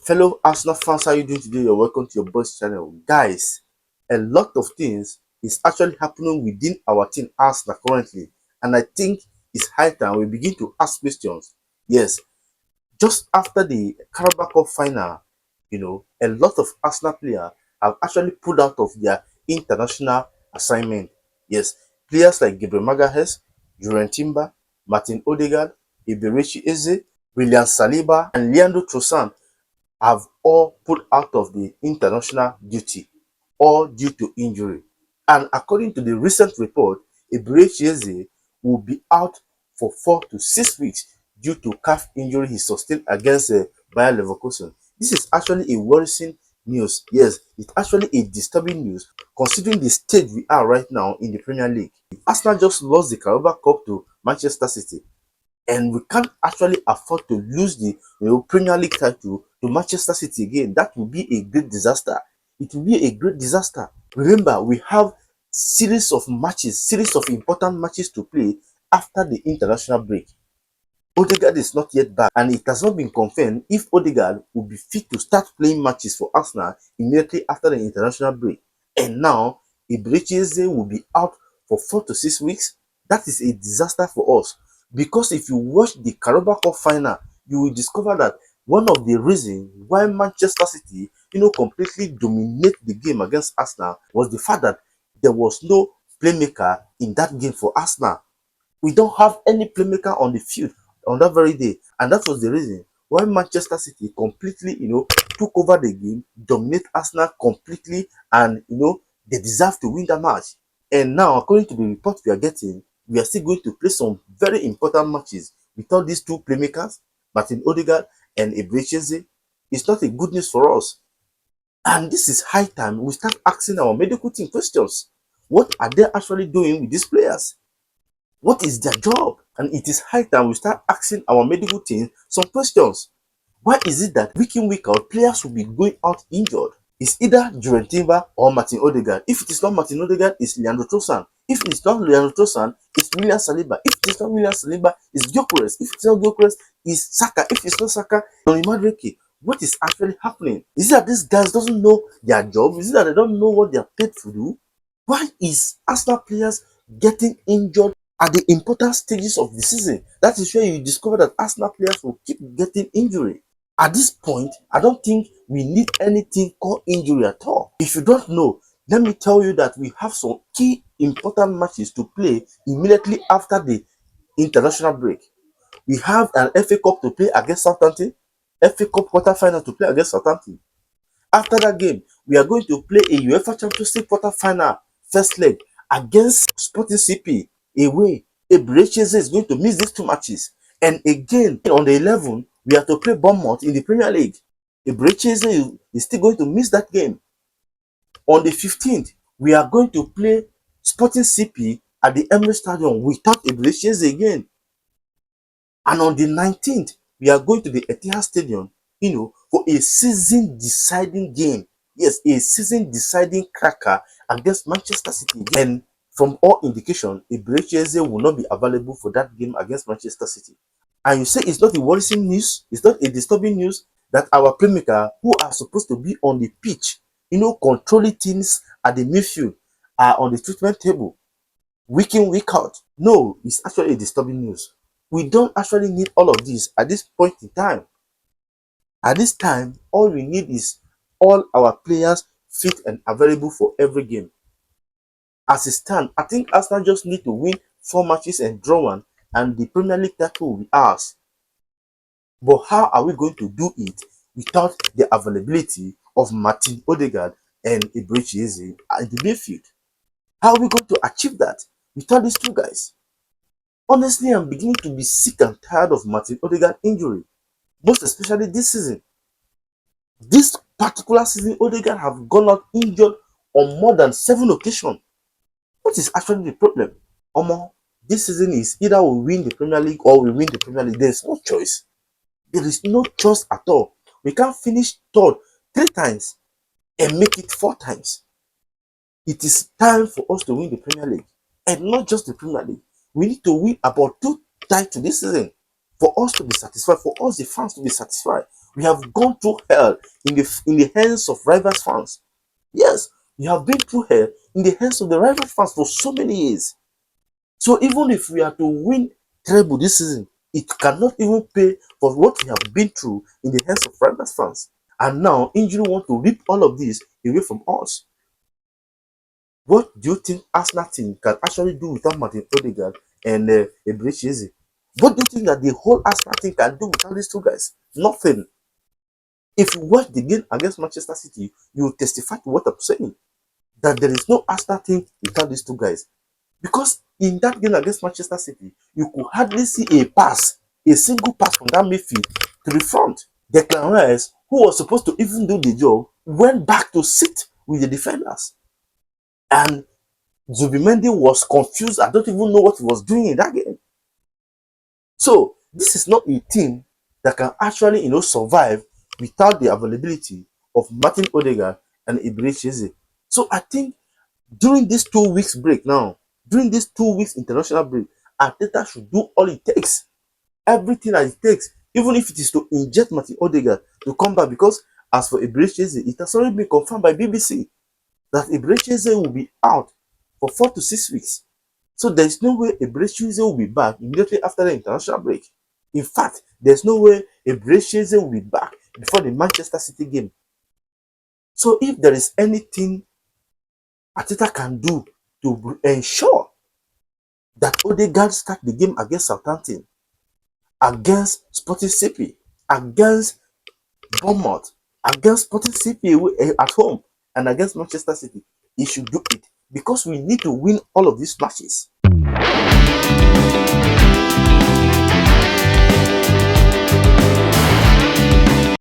Fellow Arsenal fans, how are you doing today? You're welcome to your boys channel. Guys, a lot of things is actually happening within our team Arsenal currently. And I think it's high time we begin to ask questions. Yes, just after the Carabao Cup final, a lot of Arsenal players have actually pulled out of their international assignment. Yes, players like Gabriel Magalhaes, Julian Timber, Martin Odegard, Eberechi Eze, William Saliba, and Leandro Trossard have all put out of the international duty, all due to injury. And according to the recent report, Eberechi will be out for 4 to 6 weeks due to calf injury he sustained against Bayer Leverkusen. This is actually a worrisome news. Yes, it's actually a disturbing news considering the stage we are right now in the Premier League. Arsenal just lost the Carabao Cup to Manchester City, and we can't actually afford to lose the Premier League title to Manchester City again. That would be a great disaster. It will be a great disaster. Remember, we have series of important matches to play after the international break. Odegard is not yet back, and it has not been confirmed if Odegard will be fit to start playing matches for Arsenal immediately after the international break. And now, Eberechi will be out for 4 to 6 weeks. That is a disaster for us, because if you watch the Carabao Cup final, you will discover that one of the reasons why Manchester City, completely dominate the game against Arsenal was the fact that there was no playmaker in that game for Arsenal. We don't have any playmaker on the field on that very day, and that was the reason why Manchester City completely, took over the game, dominate Arsenal completely, and they deserve to win the match. And now, according to the report we are getting, we are still going to play some very important matches without these two playmakers, Martin Odegard and Eberechi. It's not a good news for us. And this is high time we start asking our medical team questions. What are they actually doing with these players? What is their job? And it is high time we start asking our medical team some questions. Why is it that week in, week out, players will be going out injured? It's either Julian Timber or Martin Odegard. If it is not Martin Odegard, it's Leandro Trossard. If it is not Leandro Trossard, it's William Saliba. If it is not William Saliba, it's Gyökeres. If it's not Gyökeres, it's Saka. If it's not Saka, Donny Madueke. What is actually happening? Is it that these guys doesn't know their job? Is it that they don't know what they are paid to do? Why is Arsenal players getting injured at the important stages of the season? That is where you discover that Arsenal players will keep getting injury. At this point, I don't think we need anything called injury at all. If you don't know, let me tell you that we have some key important matches to play immediately after the international break. We have an FA Cup to play against Southampton, FA Cup quarterfinal to play against Southampton. After that game, we are going to play a UEFA Champions League quarterfinal first leg against Sporting CP away. Eberechi is going to miss these two matches. And again, on the 11th, we are to play Bournemouth in the Premier League. Eberechi is still going to miss that game. On the 15th, we are going to play Sporting CP at the Emirates Stadium without Eberechi again. And on the 19th, we are going to the Etihad Stadium, for a season-deciding game. Yes, a season-deciding cracker against Manchester City. And from all indication, Eberechi will not be available for that game against Manchester City. And you say it's not a worrisome news, it's not a disturbing news that our playmaker, who are supposed to be on the pitch, controlling teams at the midfield, are on the treatment table, week in, week out. No, it's actually a disturbing news. We don't actually need all of this at this point in time. At this time, all we need is all our players fit and available for every game. As it stands, I think Arsenal just need to win 4 matches and draw 1, and the Premier League title will be ours. But how are we going to do it without the availability of Martin Odegard and Eberechi in the midfield? How are we going to achieve that without these two guys? Honestly, I'm beginning to be sick and tired of Martin Odegard injury, most especially this season. This particular season, Odegard have gone out injured on more than 7 occasions. What is actually the problem? This season is either we win the Premier League or we win the Premier League. There is no choice. There is no choice at all. We can't finish third 3 times and make it 4 times. It is time for us to win the Premier League, and not just the Premier League. We need to win about 2 titles this season for us to be satisfied, for us the fans to be satisfied. We have gone through hell in the hands of rivals fans. Yes, we have been through hell in the hands of the rival fans for so many years. So even if we are to win treble this season, it cannot even pay for what we have been through in the hands of rival fans. And now injury want to rip all of this away from us. What do you think Arsenal team can actually do without Martin Odegard and Eberechi Eze? What do you think that the whole Arsenal team can do without these two guys? Nothing. If you watch the game against Manchester City, you will testify to what I'm saying. That there is no Arsenal team without these two guys. Because in that game against Manchester City, you could hardly see a pass, a single pass from that midfield to the front. Declan Rice, who was supposed to even do the job, went back to sit with the defenders. And Zubimendi was confused. I don't even know what he was doing in that game. So this is not a team that can actually, survive without the availability of Martin Odegaard and Eberechi Eze. So I think during this 2 weeks break now, during this 2 weeks international break, Arteta should do all it takes, everything that it takes, even if it is to inject Martin Odegaard to come back. Because as for Eberechi Eze, it has already been confirmed by BBC that Eberechi Eze will be out for 4 to 6 weeks. So there is no way Eberechi Eze will be back immediately after the international break. In fact, there's no way Eberechi Eze will be back before the Manchester City game. So if there is anything Arteta can do to ensure that Odegaard start the game against Southampton, against Sporting CP, against Bournemouth, against Sporting CP at home, and against Manchester City, he should do it, because we need to win all of these matches.